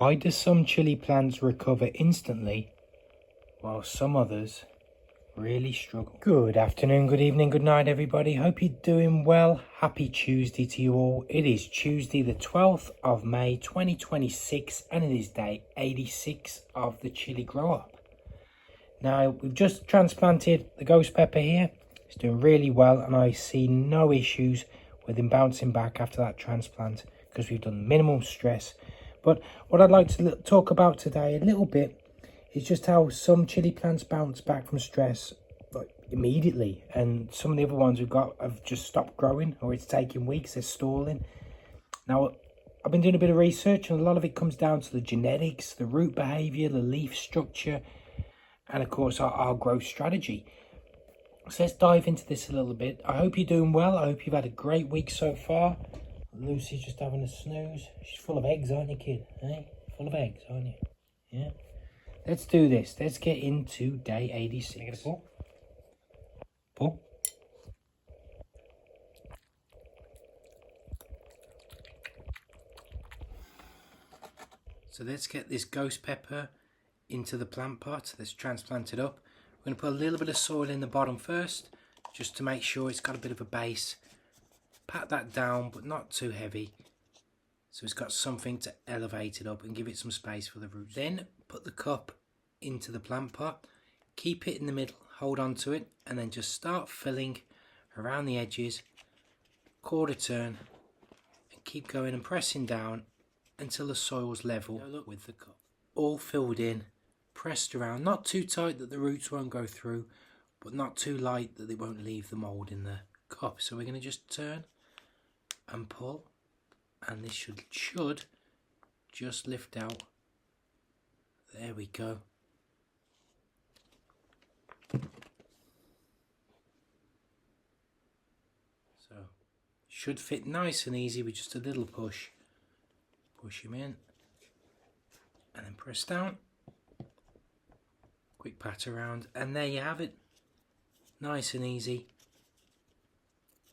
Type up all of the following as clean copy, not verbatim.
Why do some chili plants recover instantly while some others really struggle? Good afternoon, good evening, good night everybody. Hope you're doing well. Happy Tuesday to you all. It is Tuesday the 12th of May 2026 and it is day 86 of the chili grow up. Now we've just transplanted the ghost pepper here. It's doing really well and I see no issues with him bouncing back after that transplant because we've done minimal stress. But what I'd like to talk about today a little bit is just how some chili plants bounce back from stress like immediately, and some of the other ones we've got have just stopped growing, or it's taking weeks, they're stalling. Now, I've been doing a bit of research and a lot of it comes down to the genetics, the root behaviour, the leaf structure, and of course our growth strategy. So let's dive into this a little bit. I hope you're doing well. I hope you've had a great week so far. Lucy's just having a snooze. She's full of eggs, aren't you, kid? Hey? Full of eggs, aren't you? Yeah. Let's do this. Let's get into day 86. Make it a pull. Pull. So let's get this ghost pepper into the plant pot. Let's transplant it up. We're going to put a little bit of soil in the bottom first, just to make sure it's got a bit of a base. Pat that down, but not too heavy, so it's got something to elevate it up and give it some space for the roots. Then put the cup into the plant pot, keep it in the middle, hold on to it, and then just start filling around the edges, quarter turn, and keep going and pressing down until the soil's level with the cup. All filled in, pressed around, not too tight that the roots won't go through, but not too light that they won't leave the mould in the cup. So we're going to just turn and pull, and this should just lift out. There we go. So should fit nice and easy with just a little push. Push him in and then press down. Quick pat around, and there you have it. Nice and easy.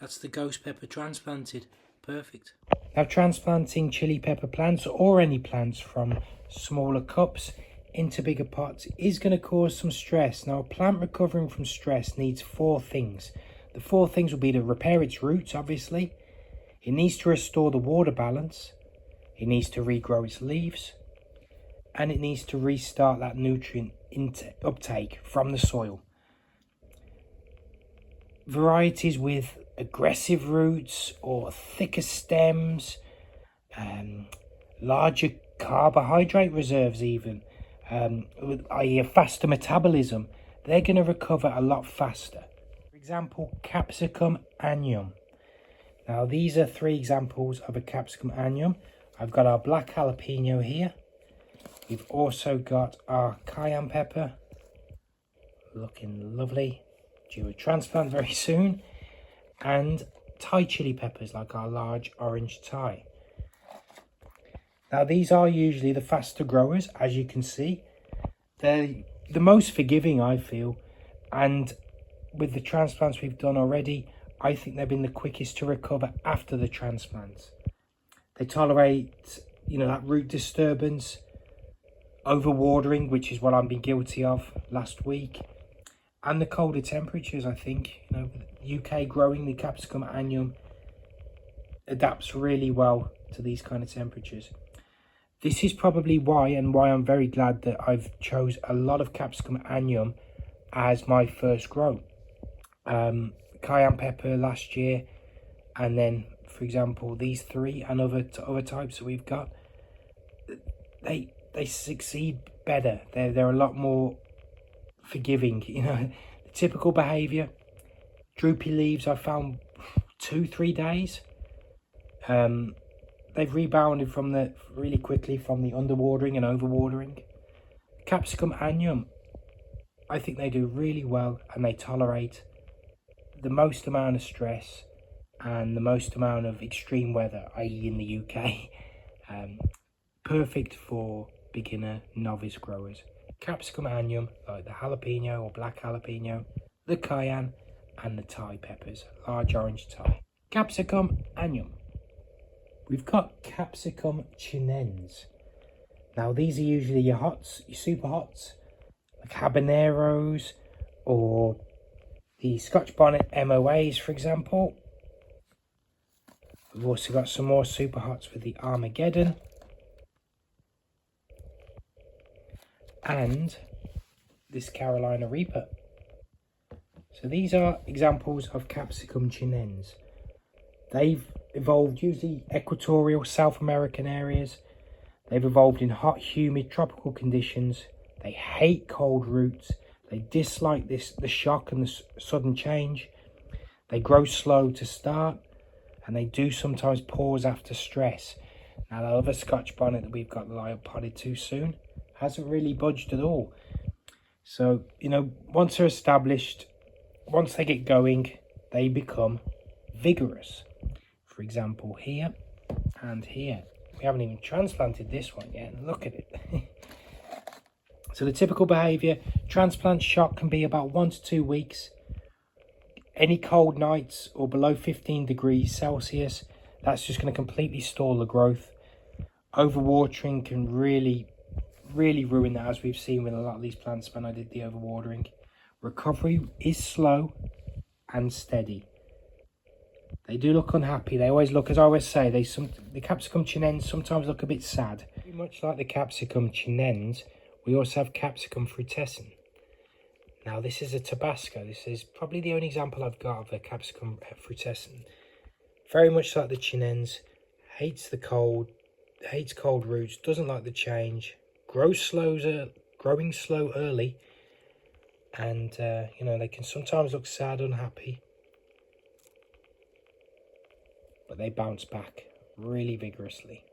That's the ghost pepper transplanted. Perfect. Now, transplanting chili pepper plants or any plants from smaller cups into bigger pots is going to cause some stress. Now, a plant recovering from stress needs 4 things. The 4 things will be to repair its roots, obviously. It needs to restore the water balance. It needs to regrow its leaves. And it needs to restart that nutrient uptake from the soil. Varieties with aggressive roots or thicker stems, larger carbohydrate reserves even, i.e. a faster metabolism, they're going to recover a lot faster. For example, Capsicum Annuum. Now these are 3 examples of a Capsicum Annuum. I've got our black jalapeno here. We've also got our cayenne pepper, looking lovely, due a transplant very soon, and Thai chili peppers like our large orange Thai. Now these are usually the faster growers, as you can see. They're the most forgiving, I feel, and with the transplants we've done already, I think they've been the quickest to recover after the transplants. They tolerate, that root disturbance, overwatering, which is what I've been guilty of last week, and the colder temperatures. I think UK growing the Capsicum Annuum adapts really well to these kind of temperatures. This is probably why I'm very glad that I've chose a lot of Capsicum Annuum as my first grow. Cayenne pepper last year, and then for example these 3 and other types that we've got, they succeed better. They're a lot more forgiving. The typical behaviour, droopy leaves, I found 2-3 days. They've rebounded really quickly from the underwatering and overwatering. Capsicum Annuum, I think they do really well, and they tolerate the most amount of stress and the most amount of extreme weather, i.e. in the UK. Perfect for beginner novice growers. Capsicum Annuum, like the jalapeno or black jalapeno, the cayenne, and the Thai peppers, large orange Thai. Capsicum Annuum. We've got Capsicum Chinense. Now these are usually your hots, your super hots, like habaneros or the Scotch bonnet MOAs, for example. We've also got some more super hots with the Armageddon. And this Carolina Reaper. So these are examples of Capsicum Chinense. They've evolved usually equatorial South American areas. They've evolved in hot, humid, tropical conditions. They hate cold roots. They dislike the shock and the sudden change. They grow slow to start, and they do sometimes pause after stress. Now the other Scotch bonnet that we've got that I potted too soon hasn't really budged at all. So, you know, once they're established, once they get going, they become vigorous. For example, here and here. We haven't even transplanted this one yet. Look at it. So the typical behaviour, transplant shock can be about 1 to 2 weeks. Any cold nights or below 15 degrees Celsius, that's just going to completely stall the growth. Overwatering can really ruin that, as we've seen with a lot of these plants when I did the overwatering. Recovery is slow and steady. They do look unhappy. They always look, as I always say, the Capsicum Chinense sometimes look a bit sad. Very much like the Capsicum Chinense, we also have Capsicum Frutescens. Now this is a Tabasco. This is probably the only example I've got of a Capsicum Frutescens. Very much like the Chinense, hates the cold, hates cold roots, doesn't like the change, growing slow early, and you know, they can sometimes look sad, unhappy, but they bounce back really vigorously.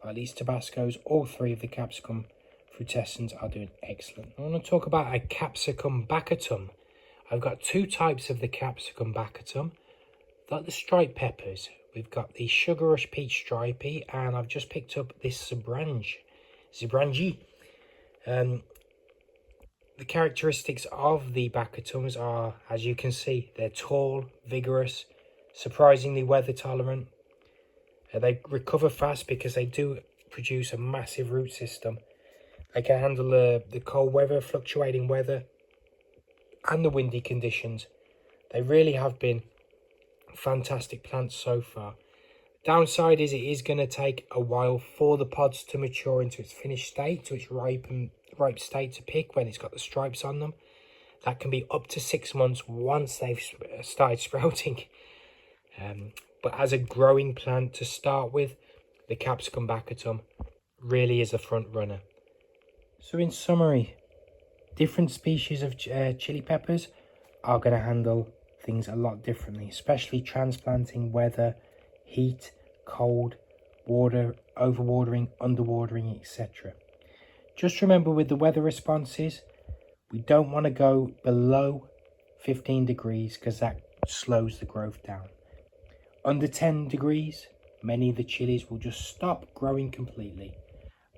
Like these Tabascos, all three of the Capsicum Frutescens are doing excellent. I want to talk about a Capsicum Baccatum. I've got two types of the Capsicum Baccatum. Like the striped peppers, we've got the Sugar Rush Peach Stripey, and I've just picked up this Zebrange. The characteristics of the Baccatums are, as you can see, they're tall, vigorous, surprisingly weather tolerant. They recover fast because they do produce a massive root system. They can handle the cold weather, fluctuating weather, and the windy conditions. They really have been fantastic plants so far. Downside is it is going to take a while for the pods to mature into its finished state, to its ripe state to pick when it's got the stripes on them. That can be up to 6 months once they've started sprouting. But as a growing plant to start with, the Capsicum Baccatum really is a front runner. So in summary, different species of chili peppers are going to handle things a lot differently, especially transplanting, weather, heat, cold, water, overwatering, underwatering, etc. Just remember with the weather responses, we don't want to go below 15 degrees because that slows the growth down. Under 10 degrees, many of the chilies will just stop growing completely.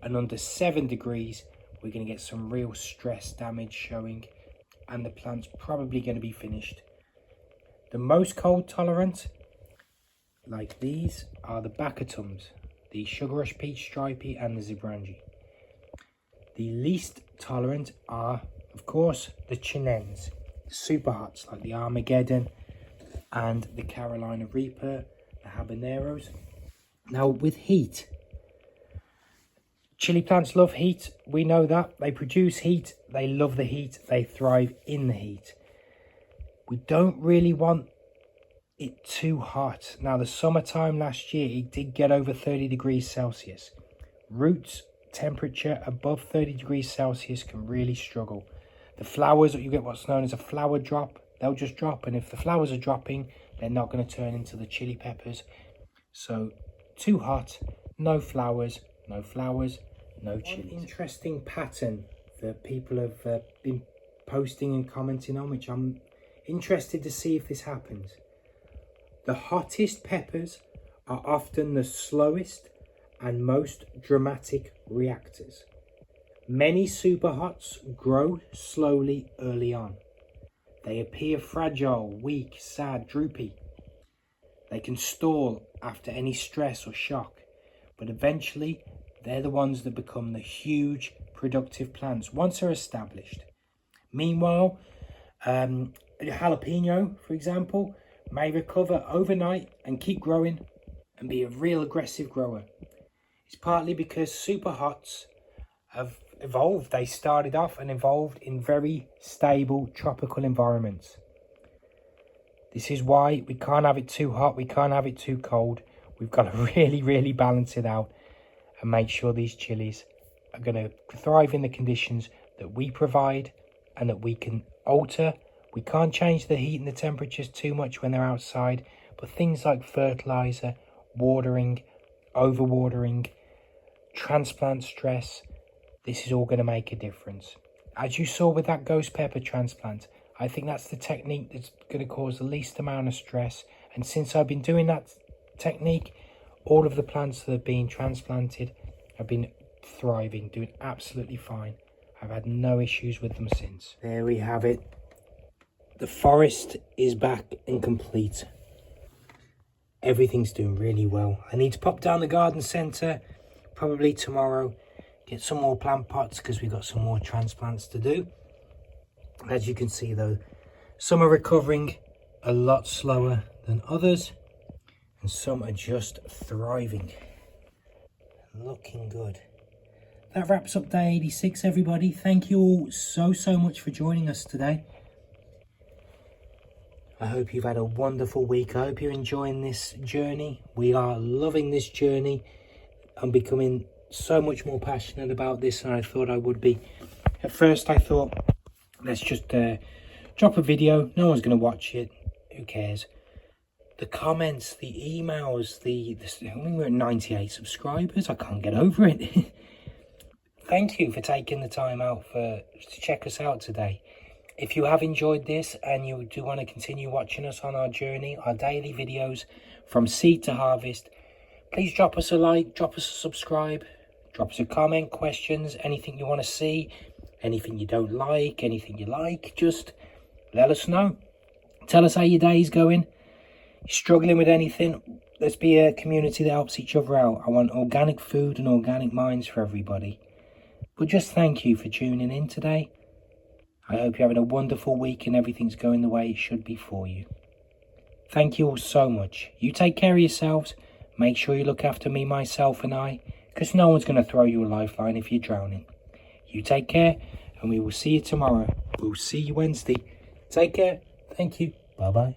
And under 7 degrees, we're going to get some real stress damage showing, and the plant's probably going to be finished. The most cold tolerant, like these, are the Baccatums, the Sugar Rush Peach Stripey and the Zebrange. The least tolerant are, of course, the Chinense, the super hots like the Armageddon and the Carolina Reaper, the habaneros. Now with heat, chili plants love heat. We know that. They produce heat. They love the heat. They thrive in the heat. We don't really want it too hot. Now the summertime last year, it did get over 30 degrees Celsius. Roots temperature above 30 degrees Celsius can really struggle. The flowers, you get what's known as a flower drop. They'll just drop, and if the flowers are dropping, they're not going to turn into the chili peppers. So too hot, no flowers, no chili. One interesting pattern that people have been posting and commenting on, which I'm interested to see if this happens. The hottest peppers are often the slowest and most dramatic reactors. Many super hots grow slowly early on. They appear fragile, weak, sad, droopy. They can stall after any stress or shock, but eventually They're the ones that become the huge productive plants once they're established. Meanwhile, Jalapeño, for example, may recover overnight and keep growing and be a real aggressive grower. It's partly because super hots have evolved. They started off and evolved in very stable tropical environments. This is why we can't have it too hot, we can't have it too cold. We've got to really balance it out and make sure these chilies are going to thrive in the conditions that we provide and that we can alter. We can't change the heat and the temperatures too much when they're outside, but things like fertilizer, watering, overwatering, transplant stress, this is all going to make a difference. As you saw with that ghost pepper transplant, I think that's the technique that's going to cause the least amount of stress. And since I've been doing that technique, all of the plants that have been transplanted have been thriving, doing absolutely fine. I've had no issues with them since. There we have it. The forest is back and complete. Everything's doing really well. I need to pop down the garden centre probably tomorrow, get some more plant pots because we've got some more transplants to do. As you can see though, some are recovering a lot slower than others and some are just thriving. Looking good. That wraps up day 86, everybody. Thank you all so much for joining us today. I hope you've had a wonderful week. I hope you're enjoying this journey. We are loving this journey. I'm becoming so much more passionate about this than I thought I would be. At first I thought, let's just drop a video. No one's going to watch it. Who cares? The comments, the emails, I mean, we're at 98 subscribers. I can't get over it. Thank you for taking the time out to check us out today. If you have enjoyed this and you do want to continue watching us on our journey, our daily videos from seed to harvest, please drop us a like, drop us a subscribe, drop us a comment, questions, anything you want to see, anything you don't like, anything you like, just let us know. Tell us how your day's going. You're struggling with anything, let's be a community that helps each other out. I want organic food and organic minds for everybody. But just thank you for tuning in today. I hope you're having a wonderful week and everything's going the way it should be for you. Thank you all so much. You take care of yourselves. Make sure you look after me, myself and I, because no one's going to throw you a lifeline if you're drowning. You take care and we will see you tomorrow. We'll see you Wednesday. Take care. Thank you. Bye-bye.